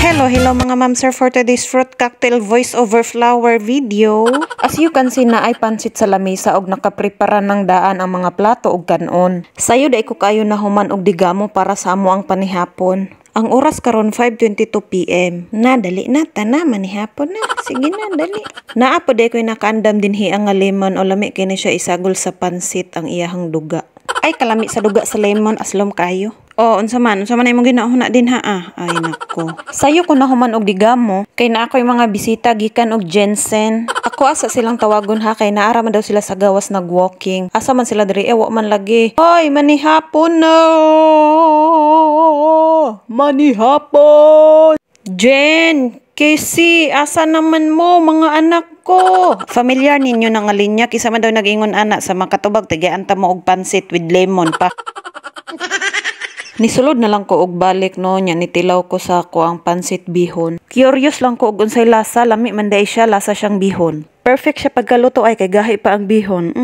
Hello mga ma'am sir, for today's fruit cocktail voice over flower video. As you can see na ay pansit sa lamesa og nakaprepara ng daan ang mga plato og kanon. Sayo dai ko kayo na human og digamo para sa amo ang panihapon. Ang oras karon 5:22 PM. Na dali na tana manihapon na. Sige na dali. Naa pa day ko nakaandam dinhi ang lemon o lami kini siya isagol sa pansit ang iyahang duga. Ay kalami sa duga sa lemon aslom kayo. Oh, unsa man imong ginahuna din ha Ay nako. Sayo ko na human og digamo kay naa ko'y mga bisita gikan og Jensen. Ako asa silang tawagon ha kay naara man daw sila sa gawas nag-walking. Asa man sila diri wa man lagi. Hoy, manihapon na. Manihapon. Jen, Casey, asa naman mo mga anak ko? Familiar ninyo nang alinya kisa man daw nag-ingon anak sa makatubag tigianta mo og pansit with lemon pa. Nisulod na lang ko og balik no nya nitilaw ko sa ko ang pansit bihon. Curious lang ko og unsay lasa, lami man day siya, lasa siyang bihon. Perfect siya pagkaluto ay kay gahi pa ang bihon.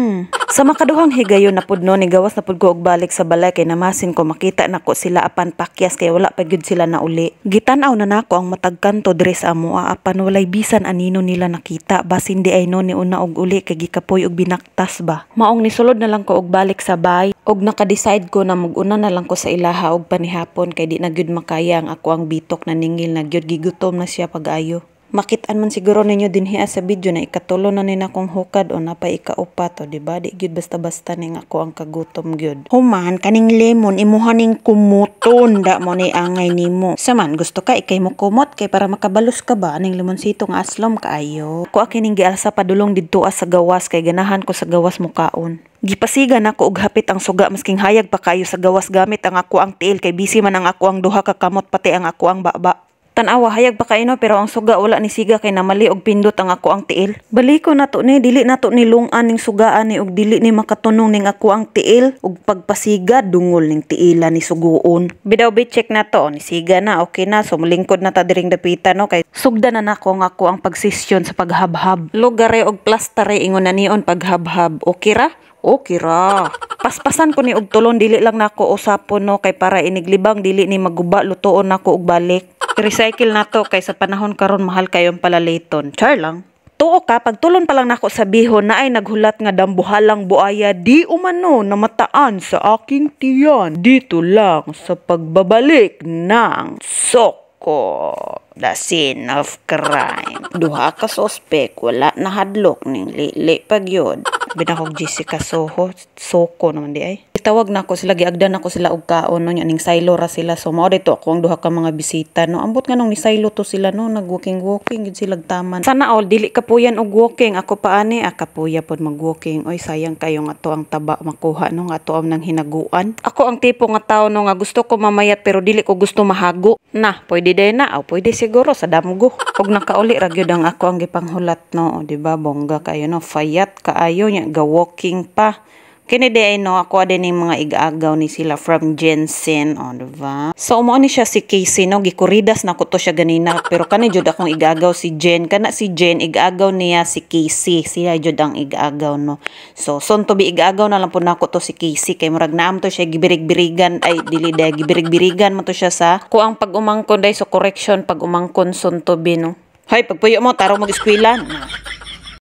Sa makaduhang higayon na pud no ni gawas na pud ko og balik sa balay kay namasin ko makita nako sila apan pakyas kay wala pa gyud sila na uli. Gitan-aw na nako ang matag kanto diri sa amoa apan walay bisan anino nila nakita basin di ay no ni una og uli kay gikapoy og binaktas ba. Maong nisulod na lang ko og balik sa bay og naka-decide ko na mug-una na lang ko sa ilaha og panihapon kay di na gyud makaya ang ako ang bitok na ningil na gyud gigutom na siya pag-ayo. Makitaan man siguro ninyo dinhi sa video na ikatulo na nina kong hukad o napay ikaupat o diba? Di gyud basta-basta ning ako ang kagutom gyud. Human kaning lemon imuha ning kumuton da mo ni angay nimo. Saman gusto ka ikay mo kumot kay para makabalos ka ba ning lemonsito nga aslom kaayo. Ko akining gialsa padulong didto sa gawas kay ganahan ko sa gawas mukaon. Gipasigan ako og hapit ang suga masking hayag pa kayo sa gawas gamit ang ako ang tiil kay busy man ang ako ang duha ka kamot pati ang ako ang baba. Tanawa hayag pa kaino pero ang suga wala ni siga kay namali og pindot ang ako ang tiil. Baliko nato ni dili nato ni lungan ning sugaan ni og dili ni makatunong ning ako ang tiil og pagpasiga dungol ning tiila ni suguon. Bidaw check na to ni siga na okay na so mulingkod na ta diring dapitan no kay sugda na nako nga ako ang pagsisyon sa paghabhab. Lugare og plastare ingon na nion paghabhab. Okay ra? Okay ra. Paspasan ko ni og tulon dili lang nako usapon no kay para iniglibang dili ni maguba lutoon nako og balik. Recycle na to kay sa panahon karon mahal kayong palaliton. Char lang. Tuo ka pagtulon pa lang nako sa bihon na ay naghulat nga dambuhalang buaya di umano namataan sa aking tiyan dito lang sa pagbabalik ng Soko. The scene of crime. Duha ka suspek wala nahadlok ning lili pagyod. Binakog Jessica Soko naman di ay. Tawag na ako sila, giagdan ako sila og kaon no ning saylo ra sila. So mao dito ako ang duha ka mga bisita no. Ambot nga nung ni saylo to sila no, nag-walking gid sila taman. Sana all dili kapuyan og walking. Ako pa ani kapuya pod mag-walking. Oy sayang kayo nga to ang taba makuha no nga to ang nang hinaguan. Ako ang tipo nga tao no nga gusto ko mamayat pero dili ko gusto mahago. Na, pwede day na o pwede siguro sa damgo. Og nakauli ra gyud ang ako ang gipanghulat no, o di ba bongga kayo no, fayat kaayo nya ga walking pa. Kini di ay no, ako din yung mga igaagaw ni sila from Jensen, o diba? So, umo ni siya si Casey, no? Gikuridas na ko to siya ganina. Pero kani jud akong igaagaw si Jen. Kana si Jen, igaagaw niya si Casey. Siya jud ang igaagaw, no? So, son to be igaagaw na lang po na ko to si Casey. Kay murag naam to siya gibirig-birigan. Ay, dili day, gibirig-birigan mo to siya sa kuang pag-umangkon day. So, correction, pag-umangkon son to be, no? Hay, pagpuyo mo, taro mag-eskwela.